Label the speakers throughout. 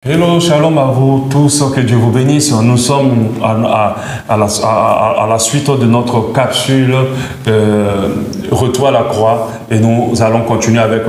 Speaker 1: Hello, shalom à vous tous, que Dieu vous bénisse. Nous sommes à la suite de notre capsule Retour à la croix et nous allons continuer avec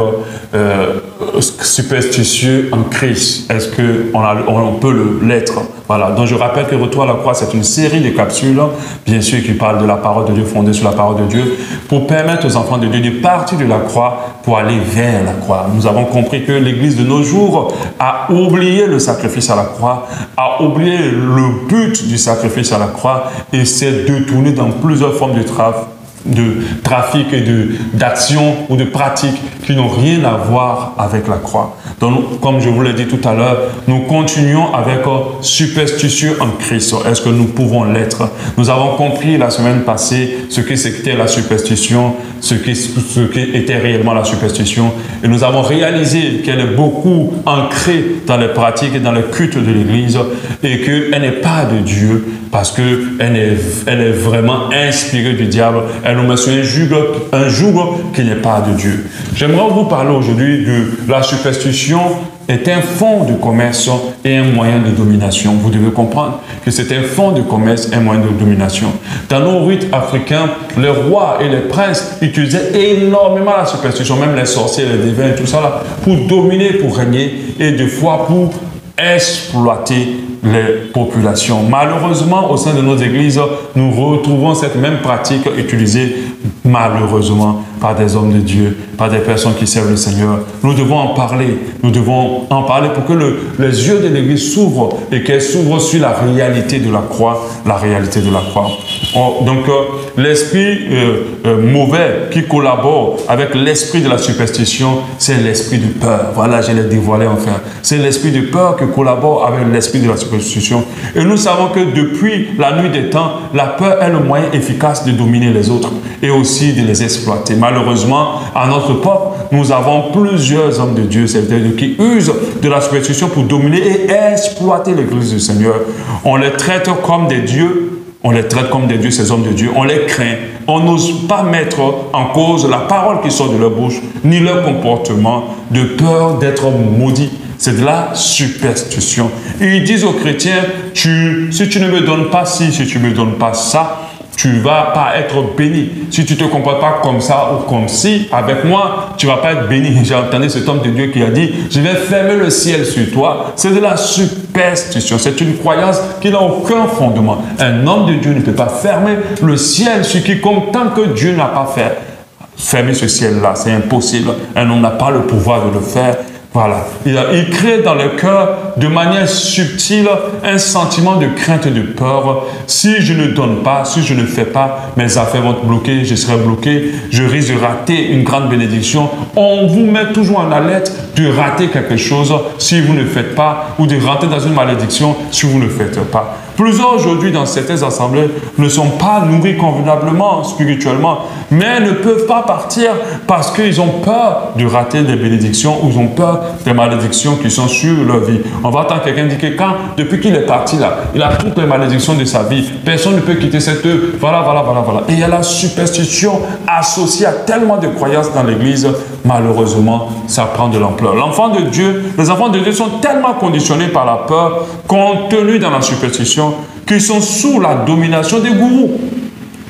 Speaker 1: superstitieux en Christ. Est-ce qu'on peut l'être? Voilà, donc je rappelle que Retour à la croix, c'est une série de capsules, bien sûr, qui parlent de la parole de Dieu, fondée sur la parole de Dieu, pour permettre aux enfants de Dieu de partir de la croix pour aller vers la croix. Nous avons compris que l'Église de nos jours a oublié le sacrifice à la croix, a oublié le but du sacrifice à la croix et s'est détourné dans plusieurs formes de trafic et d'actions ou de pratiques qui n'ont rien à voir avec la croix. Donc, comme je vous l'ai dit tout à l'heure, nous continuons avec superstitieux en Christ. Est-ce que nous pouvons l'être? Nous avons compris la semaine passée ce que c'était la superstition, ce qu'était réellement la superstition. Et nous avons réalisé qu'elle est beaucoup ancrée dans les pratiques et dans le culte de l'Église et qu'elle n'est pas de Dieu parce qu'elle est vraiment inspirée du diable. Elle nous met sur un joug qui n'est pas de Dieu. J'aimerais vous parler aujourd'hui de la superstition est un fonds de commerce et un moyen de domination. Vous devez comprendre que c'est un fonds de commerce et un moyen de domination. Dans nos rites africains, les rois et les princes utilisaient énormément la superstition, même les sorciers, les devins et tout ça là, pour dominer, pour régner et des fois pour exploiter les populations. Malheureusement, au sein de nos églises, nous retrouvons cette même pratique utilisée malheureusement par des hommes de Dieu, par des personnes qui servent le Seigneur. Nous devons en parler. Nous devons en parler pour que les yeux de l'Église s'ouvrent et qu'elle s'ouvre sur la réalité de la croix, la réalité de la croix. Donc, l'esprit mauvais qui collabore avec l'esprit de la superstition, c'est l'esprit de peur. Voilà, je l'ai dévoilé enfin. C'est l'esprit de peur qui collabore avec l'esprit de la superstition. Et nous savons que depuis la nuit des temps, la peur est le moyen efficace de dominer les autres et aussi de les exploiter. Malheureusement, à notre époque, nous avons plusieurs hommes de Dieu, c'est-à-dire qui usent de la superstition pour dominer et exploiter l'Église du Seigneur. On les traite comme des dieux. On les traite comme des dieux, ces hommes de Dieu. On les craint. On n'ose pas mettre en cause la parole qui sort de leur bouche, ni leur comportement, de peur d'être maudit. C'est de la superstition. Et ils disent aux chrétiens, si tu ne me donnes pas ci, si tu ne me donnes pas ça, tu ne vas pas être béni. Si tu ne te comportes pas comme ça ou comme ci, avec moi, tu ne vas pas être béni. J'ai entendu cet homme de Dieu qui a dit, je vais fermer le ciel sur toi. C'est de la superstition. C'est une croyance qui n'a aucun fondement. Un homme de Dieu ne peut pas fermer le ciel sur quiconque tant que Dieu n'a pas fait. Fermer ce ciel-là, c'est impossible. Un homme n'a pas le pouvoir de le faire. Voilà. Il crée dans le cœur de manière subtile un sentiment de crainte et de peur. Si je ne donne pas, si je ne fais pas, mes affaires vont être bloquées, je serai bloqué, je risque de rater une grande bénédiction. On vous met toujours en alerte de rater quelque chose si vous ne faites pas ou de rentrer dans une malédiction si vous ne faites pas. Plusieurs aujourd'hui dans certaines assemblées ne sont pas nourris convenablement spirituellement, mais ne peuvent pas partir parce qu'ils ont peur de rater des bénédictions ou ils ont peur des malédictions qui sont sur leur vie. On va entendre quelqu'un dire que depuis qu'il est parti là, il a toutes les malédictions de sa vie. Personne ne peut quitter cette œuvre. Voilà. Et il y a la superstition associée à tellement de croyances dans l'Église. Malheureusement, ça prend de l'ampleur. Les enfants de Dieu sont tellement conditionnés par la peur, contenus dans la superstition, qui sont sous la domination des gourous,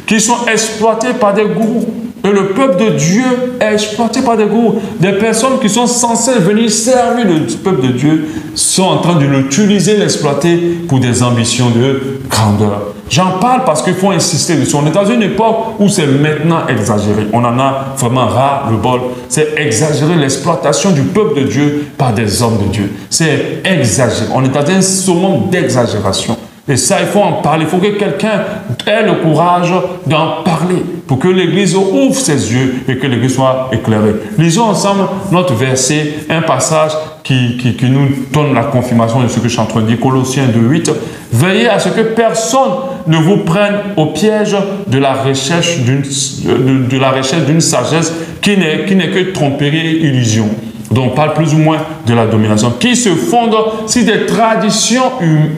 Speaker 1: qui sont exploités par des gourous. Et le peuple de Dieu est exploité par des gourous. Des personnes qui sont censées venir servir le peuple de Dieu sont en train de l'utiliser, l'exploiter pour des ambitions de grandeur. J'en parle parce qu'il faut insister dessus. On est dans une époque où c'est maintenant exagéré. On en a vraiment ras le bol. C'est exagéré l'exploitation du peuple de Dieu par des hommes de Dieu. C'est exagéré. On est dans un summum d'exagération. Et ça, il faut en parler. Il faut que quelqu'un ait le courage d'en parler pour que l'Église ouvre ses yeux et que l'Église soit éclairée. Lisons ensemble notre verset, un passage qui nous donne la confirmation de ce que je suis en train de dire, Colossiens 2:8. Veillez à ce que personne ne vous prenne au piège de la recherche d'une sagesse qui n'est que tromperie et illusion. Donc, on parle plus ou moins de la domination, qui se fonde sur des traditions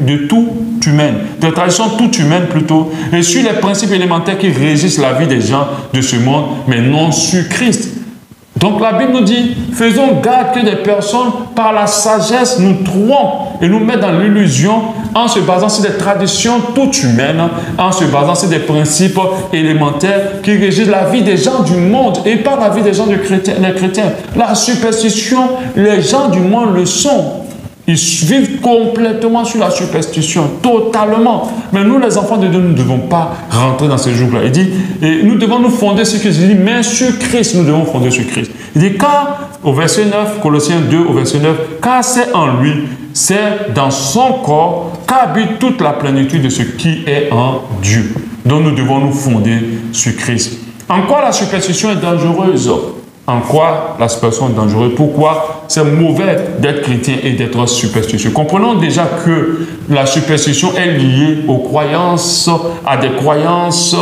Speaker 1: des traditions toutes humaines plutôt, et sur les principes élémentaires qui régissent la vie des gens de ce monde, mais non sur Christ. Donc, la Bible nous dit, faisons garde que des personnes, par la sagesse, nous trompent et nous mettent dans l'illusion en se basant sur des traditions toutes humaines, en se basant sur des principes élémentaires qui régissent la vie des gens du monde et pas la vie des gens des chrétiens. La superstition, les gens du monde le sont. Ils vivent complètement sur la superstition, totalement. Mais nous, les enfants de Dieu, nous ne devons pas rentrer dans ce joug-là. Il dit, et nous devons nous fonder sur Christ. Il dit, mais sur Christ, nous devons fonder sur Christ. Il dit, car, au verset 9, Colossiens 2, au verset 9, car c'est en lui, c'est dans son corps qu'habite toute la plénitude de ce qui est en Dieu. Donc nous devons nous fonder sur Christ. En quoi la superstition est dangereuse? En quoi la superstition est dangereuse? Pourquoi c'est mauvais d'être chrétien et d'être superstitieux? Comprenons déjà que la superstition est liée aux croyances, à des croyances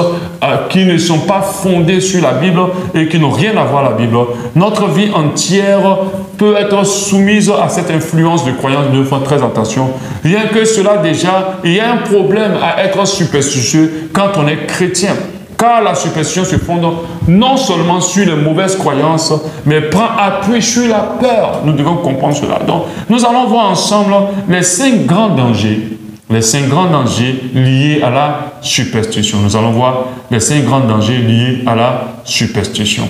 Speaker 1: qui ne sont pas fondées sur la Bible et qui n'ont rien à voir avec la Bible. Notre vie entière peut être soumise à cette influence de croyances. Nous devons faire très attention. Rien que cela déjà, il y a un problème à être superstitieux quand on est chrétien. Car la superstition se fonde non seulement sur les mauvaises croyances, mais prend appui sur la peur. Nous devons comprendre cela. Donc, nous allons voir ensemble les 5 grands dangers. Les 5 grands dangers liés à la superstition. Nous allons voir les 5 grands dangers liés à la superstition.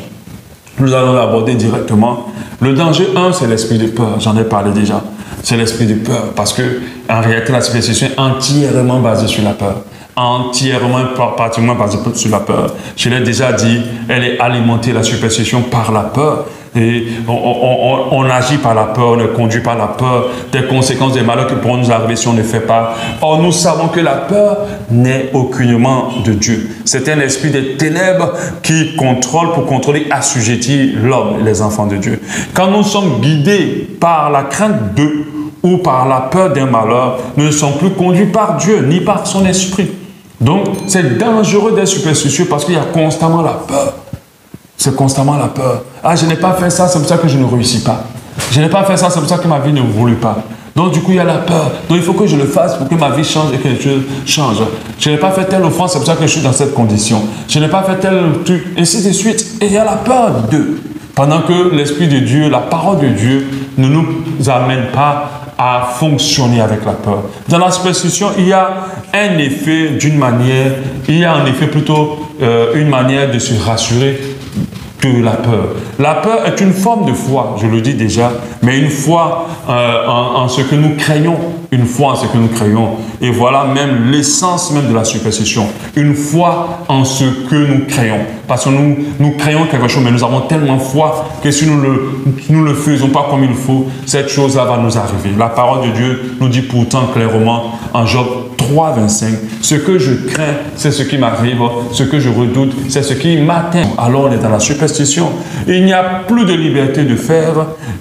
Speaker 1: Nous allons l'aborder directement. Le danger 1, c'est l'esprit de peur. J'en ai parlé déjà. C'est l'esprit de peur. Parce que, en réalité, la superstition est entièrement basée sur la peur. Entièrement, particulièrement basée sur la peur. Je l'ai déjà dit, elle est alimentée, la superstition, par la peur. Et on agit par la peur, on est conduit par la peur, des conséquences des malheurs qui pourront nous arriver si on ne fait pas. Or, nous savons que la peur n'est aucunement de Dieu. C'est un esprit des ténèbres qui contrôle pour contrôler, assujettir l'homme, les enfants de Dieu. Quand nous sommes guidés par la crainte d'eux ou par la peur d'un malheur, nous ne sommes plus conduits par Dieu ni par son esprit. Donc, c'est dangereux d'être superstitieux parce qu'il y a constamment la peur. C'est constamment la peur. Ah, je n'ai pas fait ça, c'est pour ça que je ne réussis pas. Je n'ai pas fait ça, c'est pour ça que ma vie ne voulait pas. Donc, du coup, il y a la peur. Donc, il faut que je le fasse pour que ma vie change et que les choses changent. Je n'ai pas fait telle offense, c'est pour ça que je suis dans cette condition. Je n'ai pas fait tel truc, et ainsi de suite. Et il y a la peur d'eux. Pendant que l'Esprit de Dieu, la parole de Dieu, ne nous amène pas à fonctionner avec la peur. Dans la superstition, il y a un effet d'une manière, il y a en effet plutôt une manière de se rassurer de la peur. La peur est une forme de foi, je le dis déjà, mais une foi en ce que nous craignons, une foi en ce que nous craignons. Et voilà même l'essence même de la superstition, une foi en ce que nous craignons. Parce que nous craignons quelque chose, mais nous avons tellement foi que si nous ne le faisons pas comme il faut, cette chose-là va nous arriver. La parole de Dieu nous dit pourtant clairement en Job 3, 25, ce que je crains, c'est ce qui m'arrive, ce que je redoute, c'est ce qui m'atteint. Alors on est dans la superstition. Il n'y a plus de liberté de faire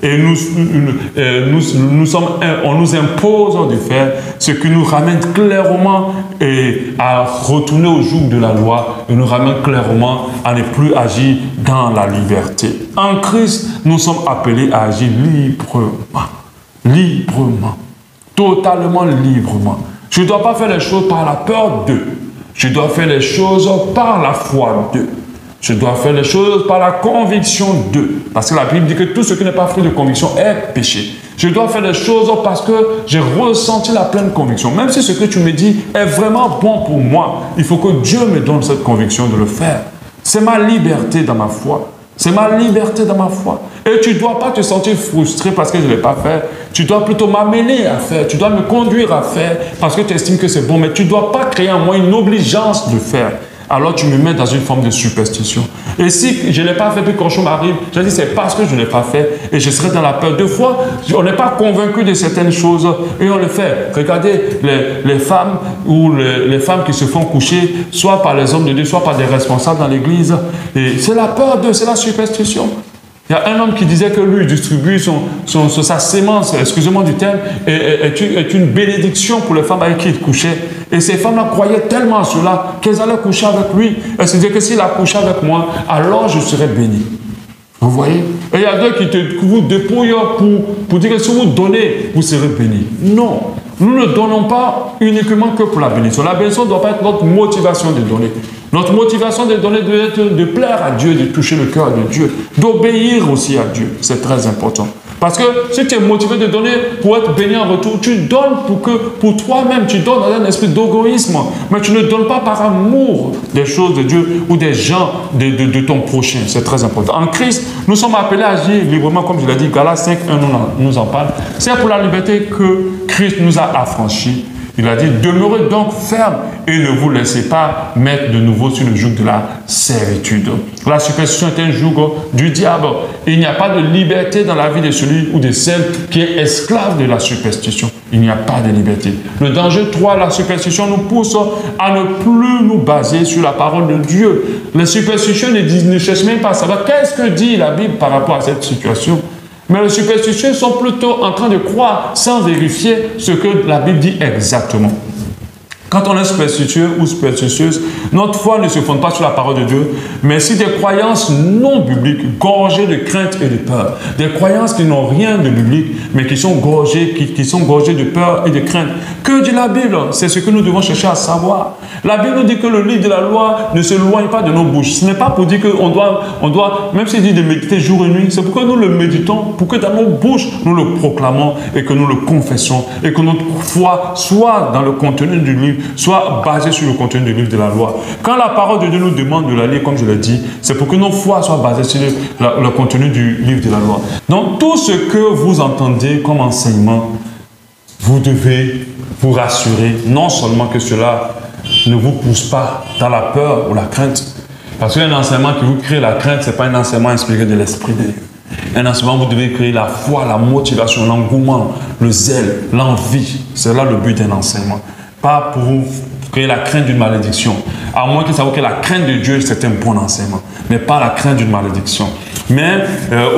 Speaker 1: et on nous impose de faire ce qui nous ramène clairement à retourner au joug de la loi et nous ramène clairement à ne plus agir dans la liberté. En Christ, nous sommes appelés à agir librement. Librement. Totalement librement. Je ne dois pas faire les choses par la peur d'eux. Je dois faire les choses par la foi d'eux. Je dois faire les choses par la conviction d'eux. Parce que la Bible dit que tout ce qui n'est pas fruit de conviction est péché. Je dois faire les choses parce que j'ai ressenti la pleine conviction. Même si ce que tu me dis est vraiment bon pour moi, il faut que Dieu me donne cette conviction de le faire. C'est ma liberté dans ma foi. C'est ma liberté dans ma foi. Et tu ne dois pas te sentir frustré parce que je ne l'ai pas fait. Tu dois plutôt m'amener à faire. Tu dois me conduire à faire parce que tu estimes que c'est bon. Mais tu ne dois pas créer en moi une obligeance de faire. Alors tu me mets dans une forme de superstition. Et si je ne l'ai pas fait, puis quand je m'arrive, je dis c'est parce que je ne l'ai pas fait et je serai dans la peur. Deux fois, on n'est pas convaincu de certaines choses et on le fait. Regardez les femmes ou les femmes qui se font coucher, soit par les hommes de Dieu, soit par des responsables dans l'église. Et c'est la peur d'eux, c'est la superstition. Il y a un homme qui disait que lui distribue sa sémence, excusez-moi du terme, est une bénédiction pour les femmes avec qui il couchait. Et ces femmes-là croyaient tellement à cela qu'elles allaient coucher avec lui. Elles se disaient que s'il a couché avec moi, alors je serai béni. Vous voyez? Et il y a d'autres qui vous dépouillent pour dire que si vous donnez, vous serez béni. Non. Nous ne donnons pas uniquement que pour la bénédiction. La bénédiction ne doit pas être notre motivation de donner. Notre motivation de donner doit être de plaire à Dieu, de toucher le cœur de Dieu, d'obéir aussi à Dieu. C'est très important. Parce que si tu es motivé de donner pour être béni en retour, tu donnes pour toi-même, tu donnes dans un esprit d'égoïsme, mais tu ne donnes pas par amour des choses de Dieu ou des gens de ton prochain. C'est très important. En Christ, nous sommes appelés à agir librement, comme je l'ai dit, Galates 5, 1 nous en parle. C'est pour la liberté que Christ nous a affranchis. Il a dit, demeurez donc ferme et ne vous laissez pas mettre de nouveau sur le joug de la servitude. La superstition est un joug du diable. Il n'y a pas de liberté dans la vie de celui ou de celle qui est esclave de la superstition. Il n'y a pas de liberté. Le danger 3, la superstition nous pousse à ne plus nous baser sur la parole de Dieu. Les superstitions ne cherchent même pas à savoir qu'est-ce que dit la Bible par rapport à cette situation. Mais les superstitieux sont plutôt en train de croire sans vérifier ce que la Bible dit exactement. Quand on est superstitieux ou superstitieuse, notre foi ne se fonde pas sur la parole de Dieu, mais sur des croyances non bibliques, gorgées de crainte et de peur. Des croyances qui n'ont rien de biblique, mais qui sont gorgées de peur et de crainte. Que dit la Bible? C'est ce que nous devons chercher à savoir. La Bible nous dit que le livre de la loi ne se loigne pas de nos bouches. Ce n'est pas pour dire qu'on doit, même s'il dit de méditer jour et nuit, c'est pourquoi nous le méditons, pour que dans nos bouches, nous le proclamons et que nous le confessons et que notre foi soit dans le contenu du livre, soit basée sur le contenu du livre de la loi. Quand la parole de Dieu nous demande de la lire, comme je l'ai dit, c'est pour que nos foi soient basées sur le contenu du livre de la loi. Donc, tout ce que vous entendez comme enseignement, vous devez vous rassurer, non seulement que cela ne vous pousse pas dans la peur ou la crainte, parce qu'un enseignement qui vous crée la crainte, ce n'est pas un enseignement inspiré de l'Esprit de Dieu. Un enseignement, vous devez créer la foi, la motivation, l'engouement, le zèle, l'envie. C'est là le but d'un enseignement. Pas pour vous créer la crainte d'une malédiction. À moins que ça vous crée la crainte de Dieu, c'est un bon enseignement. Mais pas la crainte d'une malédiction. Mais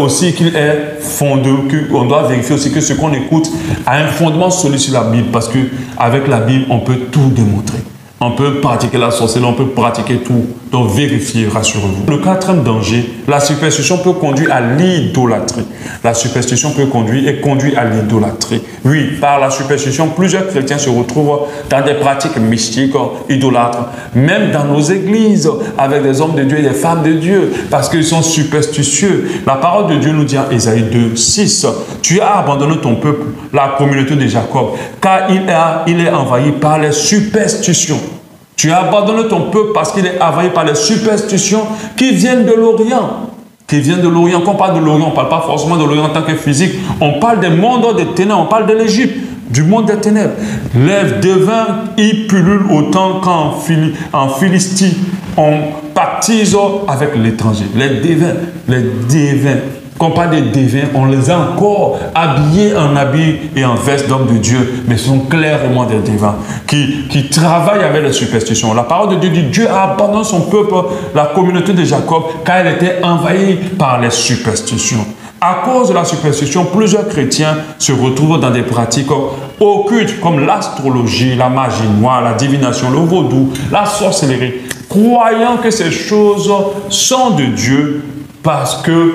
Speaker 1: aussi qu'il est fondé, qu'on doit vérifier aussi que ce qu'on écoute a un fondement solide sur la Bible. Parce qu'avec la Bible, on peut tout démontrer. On peut pratiquer la sorcellerie, on peut pratiquer tout. Donc vérifiez, rassurez-vous. Le quatrième danger, la superstition peut conduire à l'idolâtrie. La superstition peut conduire à l'idolâtrie. Oui, par la superstition, plusieurs chrétiens se retrouvent dans des pratiques mystiques, idolâtres, même dans nos églises, avec des hommes de Dieu et des femmes de Dieu, parce qu'ils sont superstitieux. La parole de Dieu nous dit en Ésaïe 2, 6, « Tu as abandonné ton peuple, la communauté de Jacob, car il est envahi par les superstitions. » Tu as abandonné ton peuple parce qu'il est envahi par les superstitions qui viennent de l'Orient. Qui viennent de l'Orient. Quand on parle de l'Orient, on ne parle pas forcément de l'Orient en tant que physique. On parle des mondes des ténèbres. On parle de l'Égypte, du monde des ténèbres. Les devins y pullulent autant qu'en Philistie. On pactise avec l'étranger. Les devins. Quand on parle des devins, on les a encore habillés en habits et en vestes d'hommes de Dieu, mais ce sont clairement des devins qui travaillent avec les superstitions. La parole de Dieu dit, Dieu a abandonné son peuple, la communauté de Jacob, car elle était envahie par les superstitions. À cause de la superstition, plusieurs chrétiens se retrouvent dans des pratiques occultes comme l'astrologie, la magie noire, la divination, le vaudou, la sorcellerie, croyant que ces choses sont de Dieu, parce que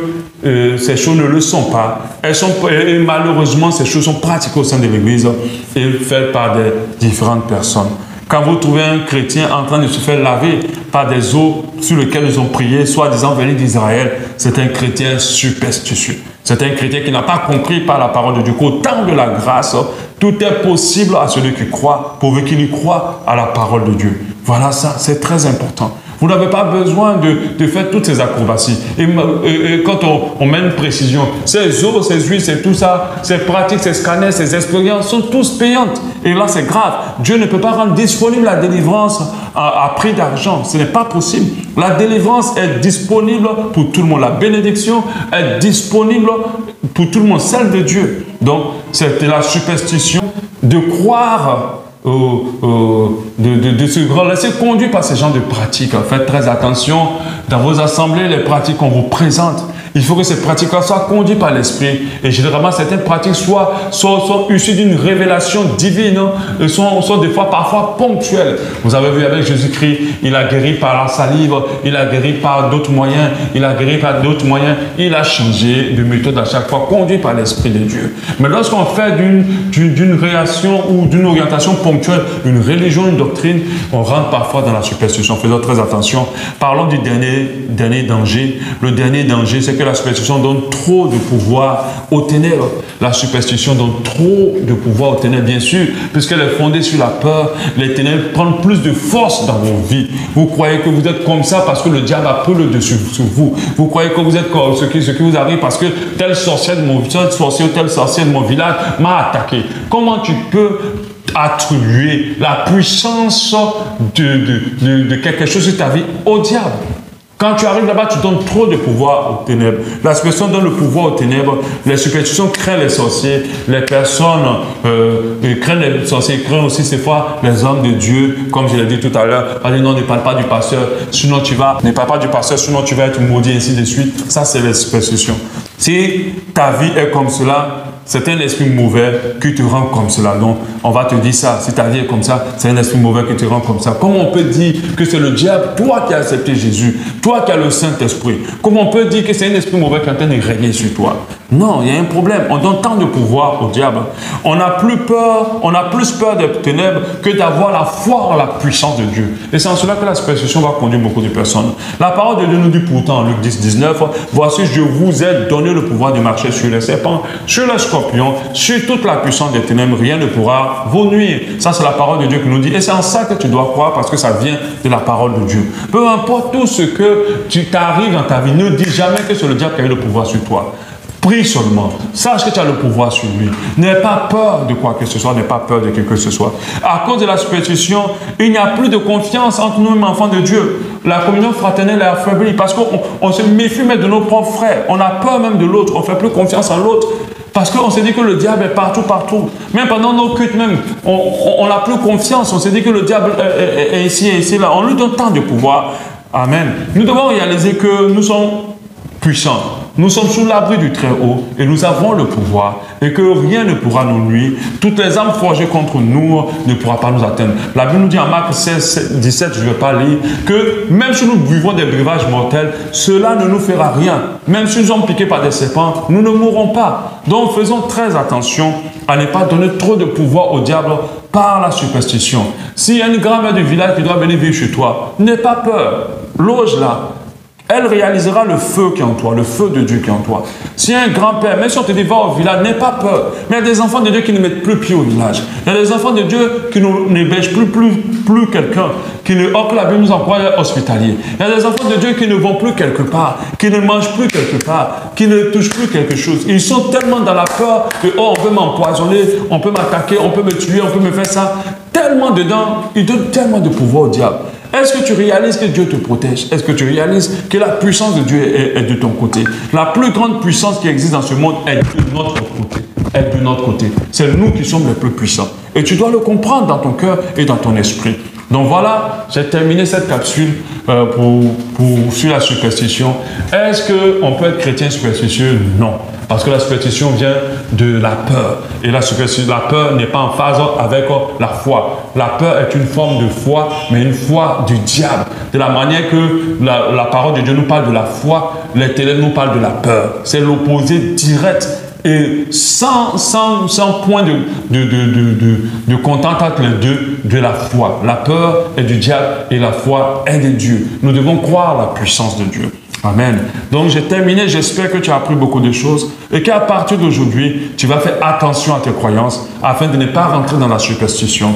Speaker 1: ces choses ne le sont pas. Et malheureusement, ces choses sont pratiquées au sein de l'Église et faites par des différentes personnes. Quand vous trouvez un chrétien en train de se faire laver par des eaux sur lesquelles ils ont prié, soi-disant venus d'Israël, c'est un chrétien superstitieux. C'est un chrétien qui n'a pas compris par la parole de Dieu qu'au temps de la grâce, tout est possible à celui qui croit, pourvu qu'il y croit à la parole de Dieu. Voilà ça, c'est très important. Vous n'avez pas besoin de faire toutes ces acrobaties. Et quand on met une précision, ces eaux, ces huiles, c'est tout ça, ces pratiques, ces scanners, ces expériences sont tous payantes. Et là, c'est grave. Dieu ne peut pas rendre disponible la délivrance à prix d'argent. Ce n'est pas possible. La délivrance est disponible pour tout le monde. La bénédiction est disponible pour tout le monde, celle de Dieu. Donc, c'est la superstition de croire de se laisser conduire par ces genres de pratiques. Faites très attention dans vos assemblées, les pratiques qu'on vous présente. Il faut que ces pratiques-là soient conduites par l'Esprit. Et généralement, certaines pratiques soient issues d'une révélation divine, et sont des fois parfois ponctuelles. Vous avez vu avec Jésus-Christ, il a guéri par la salive, il a guéri par d'autres moyens, il a guéri par d'autres moyens. Il a changé de méthode à chaque fois, conduit par l'Esprit de Dieu. Mais lorsqu'on fait d'une réaction ou d'une orientation ponctuelle, une religion, une doctrine, on rentre parfois dans la superstition. Faisons très attention. Parlons du dernier danger. Le dernier danger, c'est que que la superstition donne trop de pouvoir aux ténèbres. La superstition donne trop de pouvoir aux ténèbres, bien sûr, puisqu'elle est fondée sur la peur. Les ténèbres prennent plus de force dans vos vies. Vous croyez que vous êtes comme ça parce que le diable a pris le dessus sur vous. Vous croyez que vous êtes comme ce qui vous arrive parce que tel sorcier de mon village m'a attaqué. Comment tu peux attribuer la puissance de quelque chose sur ta vie au diable? Quand tu arrives là-bas, tu donnes trop de pouvoir aux ténèbres. La superstition donne le pouvoir aux ténèbres. Les superstitions créent les sorciers. Les personnes craignent les sorciers, craignent aussi ces fois les hommes de Dieu. Comme je l'ai dit tout à l'heure, on dit non, ne parle pas du pasteur, sinon tu vas, ne parle pas du pasteur, sinon tu vas être maudit, ainsi de suite. Ça, c'est les superstitions. Si ta vie est comme cela, c'est un esprit mauvais qui te rend comme cela. Donc, on va te dire ça. Si ta vie est comme ça, c'est un esprit mauvais qui te rend comme ça. Comment on peut dire que c'est le diable, toi qui as accepté Jésus, toi qui as le Saint-Esprit? Comment on peut dire que c'est un esprit mauvais qui est en train de régner sur toi? Non, il y a un problème. On donne tant de pouvoir au diable. On a plus peur, on a plus peur des ténèbres que d'avoir la foi en la puissance de Dieu. Et c'est en cela que la superstition va conduire beaucoup de personnes. La parole de Dieu nous dit pourtant en Luc 10, 19, « Voici, je vous ai donné le pouvoir de marcher sur les serpents, sur les scorpions, sur toute la puissance des ténèbres, rien ne pourra vous nuire. » Ça, c'est la parole de Dieu qui nous dit. Et c'est en ça que tu dois croire parce que ça vient de la parole de Dieu. Peu importe tout ce que tu t'arrives dans ta vie, ne dis jamais que c'est le diable qui a eu le pouvoir sur toi. Prie seulement. Sache que tu as le pouvoir sur lui. N'aie pas peur de quoi que ce soit. N'aie pas peur de qui que ce soit. À cause de la superstition, il n'y a plus de confiance entre nous, enfants de Dieu. La communion fraternelle est affaiblie parce qu'on se méfie même de nos propres frères. On a peur même de l'autre. On ne fait plus confiance en l'autre. Parce qu'on s'est dit que le diable est partout, partout. Même pendant nos cultes, même, on n'a plus confiance. On s'est dit que le diable est ici et ici, là. On lui donne tant de pouvoir. Amen. Nous devons réaliser que nous sommes puissants. Nous sommes sous l'abri du Très-Haut et nous avons le pouvoir et que rien ne pourra nous nuire. Toutes les armes forgées contre nous ne pourront pas nous atteindre. La Bible nous dit en Marc 16, 17, je ne vais pas lire, que même si nous vivons des breuvages mortels, cela ne nous fera rien. Même si nous sommes piqués par des serpents, nous ne mourrons pas. Donc faisons très attention à ne pas donner trop de pouvoir au diable par la superstition. S'il y a une grand-mère du village qui doit venir vivre chez toi, n'aie pas peur, loge-la. Elle réalisera le feu qui est en toi, le feu de Dieu qui est en toi. Si un grand-père, même si on te dit va au village, n'aie pas peur. Mais il y a des enfants de Dieu qui ne mettent plus pied au village. Il y a des enfants de Dieu qui n'hébergent plus quelqu'un, qui ne, or que la Bible nous encourage hospitalier. Il y a des enfants de Dieu qui ne vont plus quelque part, qui ne mangent plus quelque part, qui ne touchent plus quelque chose. Ils sont tellement dans la peur que oh, on peut m'empoisonner, on peut m'attaquer, on peut me tuer, on peut me faire ça. Tellement dedans, ils donnent tellement de pouvoir au diable. Est-ce que tu réalises que Dieu te protège? Est-ce que tu réalises que la puissance de Dieu est de ton côté? La plus grande puissance qui existe dans ce monde est de notre côté. Est de notre côté. C'est nous qui sommes les plus puissants. Et tu dois le comprendre dans ton cœur et dans ton esprit. Donc voilà, j'ai terminé cette capsule sur la superstition. Est-ce qu'on peut être chrétien superstitieux? Non. Parce que la superstition vient de la peur. Et la peur n'est pas en phase avec la foi. La peur est une forme de foi, mais une foi du diable. De la manière que la parole de Dieu nous parle de la foi, les ténèbres nous parlent de la peur. C'est l'opposé direct et sans point de contact entre les deux de la foi. La peur est du diable et la foi est de Dieu. Nous devons croire la puissance de Dieu. Amen. Donc j'ai terminé, j'espère que tu as appris beaucoup de choses et qu'à partir d'aujourd'hui, tu vas faire attention à tes croyances afin de ne pas rentrer dans la superstition.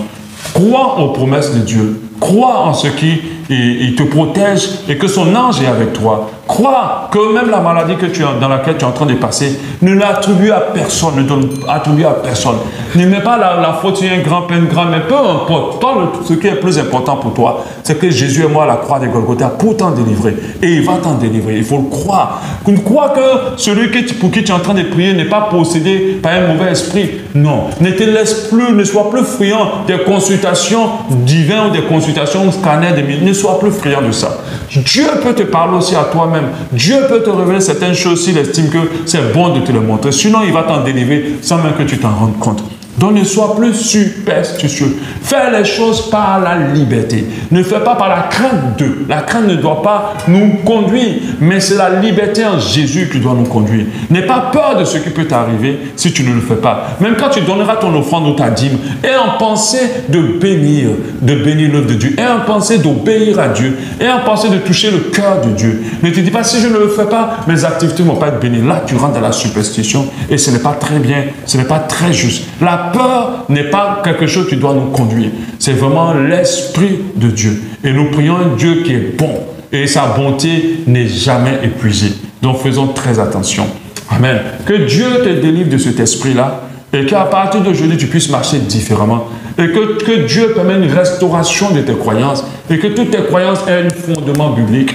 Speaker 1: Crois aux promesses de Dieu. Crois en ce qui il te protège et que son ange est avec toi. Crois que même la maladie dans laquelle tu es en train de passer, ne l'attribue à personne, ne donne attribue à personne. Ne mets pas la faute sur un grand-père, une grand-mère, peu importe. Toi, ce qui est plus important pour toi, c'est que Jésus est mort à la croix de Golgotha pour t'en délivrer. Et il va t'en délivrer. Il faut le croire. Crois que celui pour qui tu es en train de prier n'est pas possédé par un mauvais esprit. Non. Ne te laisse plus, ne sois plus friand des consultations divines ou des consultations scanner des minutes. Ne sois plus friand de ça. Dieu peut te parler aussi à toi-même. Dieu peut te révéler certaines choses s'il estime que c'est bon de te le montrer. Sinon, il va t'en délivrer sans même que tu t'en rendes compte. Donc ne sois plus superstitieux. Fais les choses par la liberté. Ne fais pas par la crainte d'eux. La crainte ne doit pas nous conduire, mais c'est la liberté en Jésus qui doit nous conduire. N'aie pas peur de ce qui peut t'arriver si tu ne le fais pas. Même quand tu donneras ton offrande ou ta dîme, aie en pensée de bénir l'œuvre de Dieu. Aie en pensée d'obéir à Dieu. Aie en pensée de toucher le cœur de Dieu. Ne te dis pas, si je ne le fais pas, mes activités ne vont pas être bénies. Là, tu rentres dans la superstition et ce n'est pas très bien, ce n'est pas très juste. La peur n'est pas quelque chose qui doit nous conduire. C'est vraiment l'Esprit de Dieu. Et nous prions un Dieu qui est bon. Et sa bonté n'est jamais épuisée. Donc faisons très attention. Amen. Que Dieu te délivre de cet esprit-là. Et qu'à partir d'aujourd'hui, tu puisses marcher différemment. Et que Dieu permette une restauration de tes croyances. Et que toutes tes croyances aient un fondement biblique.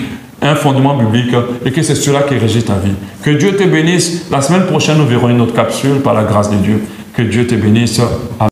Speaker 1: Et que c'est cela qui régit ta vie. Que Dieu te bénisse. La semaine prochaine, nous verrons une autre capsule par la grâce de Dieu. Que Dieu te bénisse. Amen.